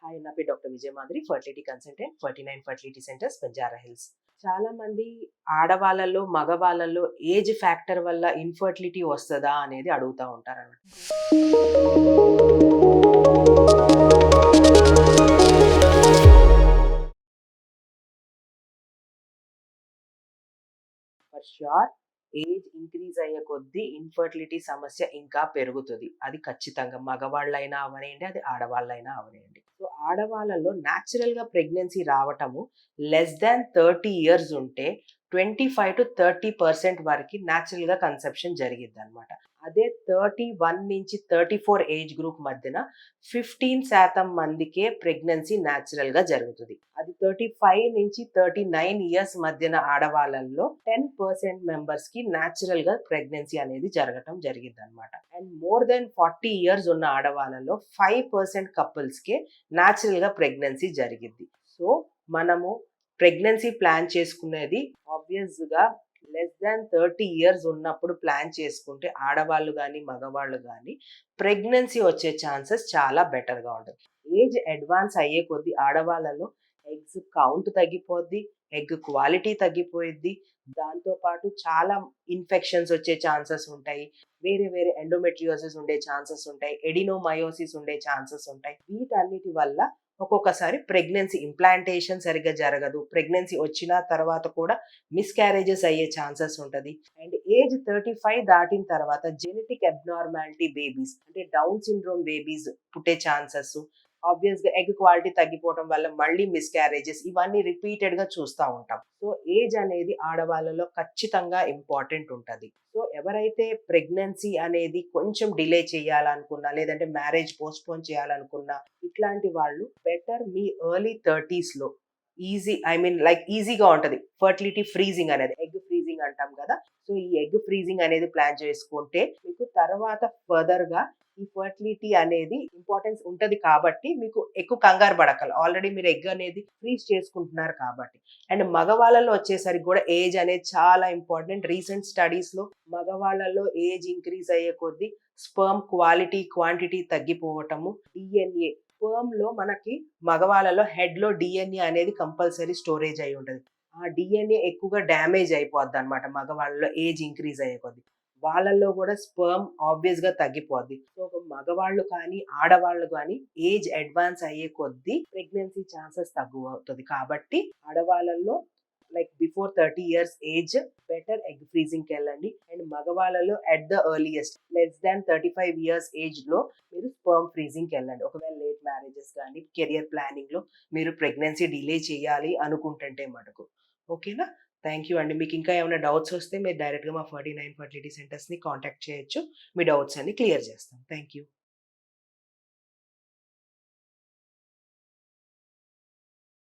Hi, నా పేరు doctor విజయ మాదిరి, fertility consultant, 49 fertility centres, Banjara hills. చాలా మంది ఆడవాళ్ళలో, మగవాళ్ళలో ఏజ్ ఫ్యాక్టర్ వల్ల ఇన్ఫర్టిలిటీ వస్తదా అనేది అడుగుతా ఉంటారన్నమాట. ఫర్ ష్యూర్ ఏజ్ ఇంక్రీజ్ అయ్యే కొద్దీ ఇన్ఫర్టిలిటీ సమస్య ఇంకా పెరుగుతుంది. అది ఖచ్చితంగా మగవాళ్ళైనా అవనియండి, అది ఆడవాళ్ళైనా అవనియండి. సో ఆడవాళ్ళలో న్యాచురల్‌గా ప్రెగ్నెన్సీ రావటము లెస్ దాన్ 30 ఇయర్స్ ఉంటే 25-30% వరకి న్యాచురల్‌గా కన్సెప్షన్ జరిగిద్దనమాట. అదే 31 నుంచి 34 ఏజ్ గ్రూప్ మధ్యన 15% మందికే ప్రెగ్నెన్సీ న్యాచురల్‌గా జరుగుతది. అది 35 నుంచి 39 ఇయర్స్ మధ్యన ఆడవాళ్ళలో 10% మెంబర్స్‌కి న్యాచురల్‌గా ప్రెగ్నెన్సీ అనేది జరగటం జరిగిద్దనమాట. అండ్ మోర్ దెన్ 40 ఇయర్స్ ఉన్న ఆడవాళ్ళలో 5% కపుల్స్‌కే న్యాచురల్‌గా ప్రెగ్నెన్సీ జరిగిద్ది. సో మనము ప్రెగ్నెన్సీ ప్లాన్ చేసుకునేది ఆబ్వియస్‌గా లెస్ దాన్ 30 ఇయర్స్ ఉన్నప్పుడు ప్లాన్ చేసుకుంటే ఆడవాళ్ళు గానీ, మగవాళ్ళు గానీ ప్రెగ్నెన్సీ వచ్చే ఛాన్సెస్ చాలా బెటర్‌గా ఉంటది. ఏజ్ అడ్వాన్స్ అయ్యే కొద్దీ ఆడవాళ్ళలో ఎగ్స్ కౌంట్ తగ్గిపోద్ది, ఎగ్ క్వాలిటీ తగ్గిపోయిద్ది. దాంతో పాటు చాలా ఇన్ఫెక్షన్స్ వచ్చే ఛాన్సెస్ ఉంటాయి. వేరే వేరే ఎండోమెట్రియోసిస్ ఉండే ఛాన్సెస్ ఉంటాయి. ఎడినోమయోసిస్ ఉండే ఛాన్సెస్ ఉంటాయి. వీటన్నిటి వల్ల ఒక్కొక్కసారి ప్రెగ్నెన్సీ ఇంప్లాంటేషన్ సరిగ్గా జరగదు. ప్రెగ్నెన్సీ వచ్చిన తర్వాత కూడా మిస్‌క్యారేజెస్ అయ్యే ఛాన్సెస్ ఉంటది. అండ్ ఏజ్ 35 దాటిన తర్వాత జెనెటిక్ అబ్నార్మాలిటీ బేబీస్ అంటే డౌన్ సిండ్రోమ్ బేబీస్ పుట్టే ఛాన్సెస్, ఆబ్వియస్‌గా ఎగ్ క్వాలిటీ తగ్గిపోవడం వల్ల మళ్ళీ మిస్‌క్యారేజెస్ ఇవన్నీ రిపీటెడ్‌గా చూస్తా ఉంటాం. సో ఏజ్ అనేది ఆడవాళ్ళలో ఖచ్చితంగా ఇంపార్టెంట్ ఉంటది. సో ఎవరైతే ప్రెగ్నెన్సీ అనేది కొంచెం డిలే చేయాలనుకున్నా, లేదంటే మ్యారేజ్ పోస్ట్‌పోన్ చేయాలనుకున్నా, ఇట్లాంటి వాళ్ళు బెటర్ మీ ఎర్లీ 30స్‌లో ఈజీగా ఉంటది. ఫర్టిలిటీ ఫ్రీజింగ్ అనేది, ఎగ్ ఫ్రీజింగ్ అంటాం కదా! సో ఈ ఎగ్ ఫ్రీజింగ్ అనేది ప్లాన్ చేసుకుంటే మీకు తర్వాత ఫర్దర్‌గా ఈ ఫర్టిలిటీ అనేది ఇంపార్టెన్స్ ఉంటది కాబట్టి మీకు ఎక్కువ కంగారు పడక్కల. ఆల్రెడీ మీరు ఎగ్ అనేది ఫ్రీజ్ చేసుకుంటున్నారు కాబట్టి. అండ్ మగవాళ్ళలో వచ్చేసరికి కూడా ఏజ్ అనేది చాలా ఇంపార్టెంట్. రీసెంట్ స్టడీస్‌లో మగవాళ్ళలో ఏజ్ ఇంక్రీజ్ అయ్యే కొద్దీ స్పెర్మ్ క్వాలిటీ, క్వాంటిటీ తగ్గిపోవటము, డీఎన్ఏ స్పెర్మ్‌లో మనకి మగవాళ్ళలో హెడ్‌లో డీఎన్ఏ అనేది కంపల్సరీ స్టోరేజ్ అయ్యి ఉంటది. ఆ డీఎన్ఏ ఎక్కువగా డ్యామేజ్ అయిపోద్దనమాట మగవాళ్ళలో ఏజ్ ఇంక్రీజ్ అయ్యే కొద్దీ. వాళ్ళల్లో కూడా స్పెర్మ్ ఆబ్వియస్‌గా తగ్గిపోద్ది. సో మగవాళ్ళు కానీ, ఆడవాళ్ళు గానీ ఏజ్ అడ్వాన్స్ అయ్యే కొద్దీ ప్రెగ్నెన్సీ ఛాన్సెస్ తక్కువవుతది. కాబట్టి ఆడవాళ్ళల్లో before 30 years age better egg ఫ్రీజింగ్‌కెళ్ళండి. అండ్ మగవాళ్ళలో at the earliest less than 35 years ఏజ్‌లో మీరు స్పెర్మ్ ఫ్రీజింగ్‌కెళ్ళండి. ఒకవేళ లేట్ మ్యారేజెస్ గానీ, కెరియర్ ప్లానింగ్‌లో మీరు ప్రెగ్నెన్సీ డిలే చేయాలి అనుకుంటుంటే మటుకు. ఓకేనా? థ్యాంక్ యూ అండి. మీకు ఇంకా ఏమైనా డౌట్స్ వస్తే మీరు డైరెక్ట్‌గా మా 49 ఫర్టిలిటీ సెంటర్స్‌ని కాంటాక్ట్ చేయొచ్చు. మీ డౌట్స్ అన్ని క్లియర్ చేస్తాం. Thank you.